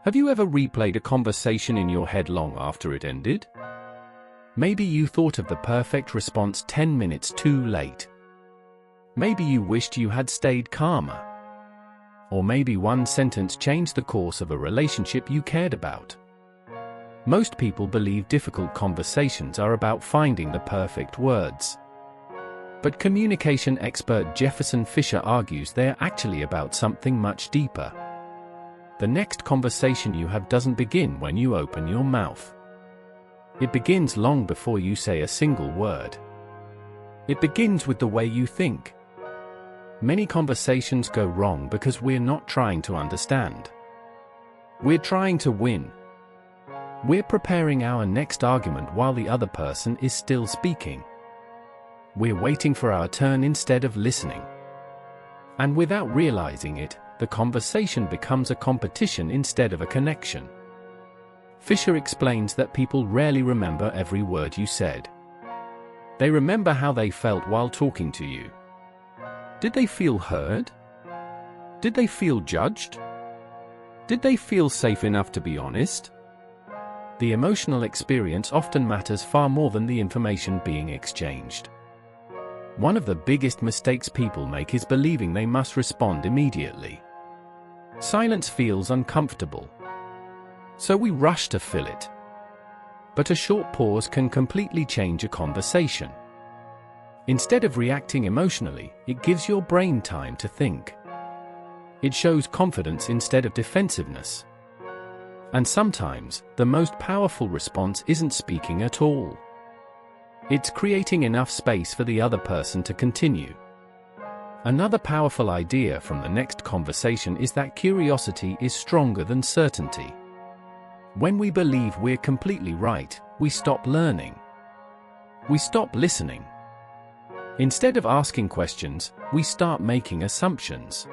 Have you ever replayed a conversation in your head long after it ended? Maybe you thought of the perfect response 10 minutes too late. Maybe you wished you had stayed calmer. Or maybe one sentence changed the course of a relationship you cared about. Most people believe difficult conversations are about finding the perfect words. But communication expert Jefferson Fisher argues they're actually about something much deeper. The next conversation you have doesn't begin when you open your mouth. It begins long before you say a single word. It begins with the way you think. Many conversations go wrong because we're not trying to understand. We're trying to win. We're preparing our next argument while the other person is still speaking. We're waiting for our turn instead of listening. And without realizing it, the conversation becomes a competition instead of a connection. Fisher explains that people rarely remember every word you said. They remember how they felt while talking to you. Did they feel heard? Did they feel judged? Did they feel safe enough to be honest? The emotional experience often matters far more than the information being exchanged. One of the biggest mistakes people make is believing they must respond immediately. Silence feels uncomfortable, so we rush to fill it. But a short pause can completely change a conversation. Instead of reacting emotionally, it gives your brain time to think. It shows confidence instead of defensiveness. And sometimes, the most powerful response isn't speaking at all. It's creating enough space for the other person to continue. Another powerful idea from the next conversation is that curiosity is stronger than certainty. When we believe we're completely right, we stop learning. We stop listening. Instead of asking questions, we start making assumptions.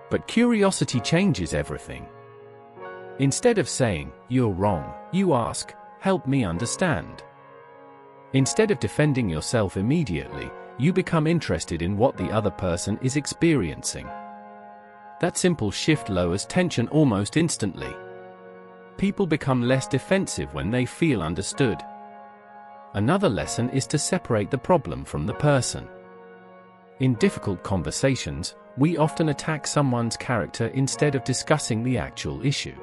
But curiosity changes everything. Instead of saying, "You're wrong," you ask, "Help me understand." Instead of defending yourself immediately, you become interested in what the other person is experiencing. That simple shift lowers tension almost instantly. People become less defensive when they feel understood. Another lesson is to separate the problem from the person. In difficult conversations, we often attack someone's character instead of discussing the actual issue.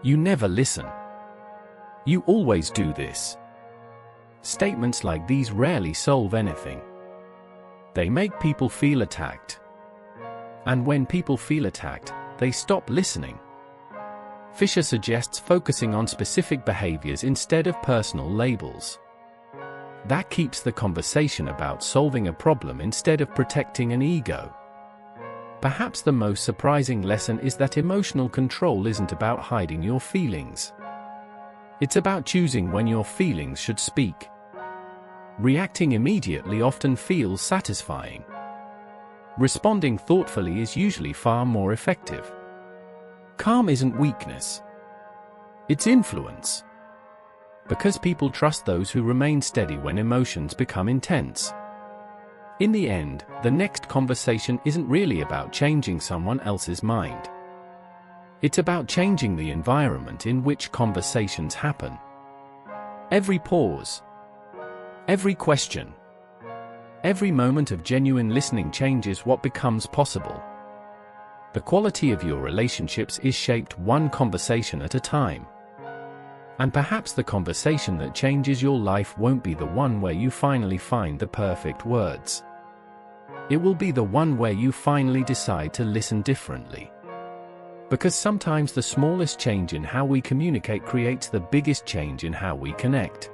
"You never listen. You always do this." Statements like these rarely solve anything. They make people feel attacked. And when people feel attacked, they stop listening. Fisher suggests focusing on specific behaviors instead of personal labels. That keeps the conversation about solving a problem instead of protecting an ego. Perhaps the most surprising lesson is that emotional control isn't about hiding your feelings. It's about choosing when your feelings should speak. Reacting immediately often feels satisfying. Responding thoughtfully is usually far more effective. Calm isn't weakness. It's influence. Because people trust those who remain steady when emotions become intense. In the end, the next conversation isn't really about changing someone else's mind. It's about changing the environment in which conversations happen. Every pause, every question, every moment of genuine listening changes what becomes possible. The quality of your relationships is shaped one conversation at a time. And perhaps the conversation that changes your life won't be the one where you finally find the perfect words. It will be the one where you finally decide to listen differently. Because sometimes the smallest change in how we communicate creates the biggest change in how we connect.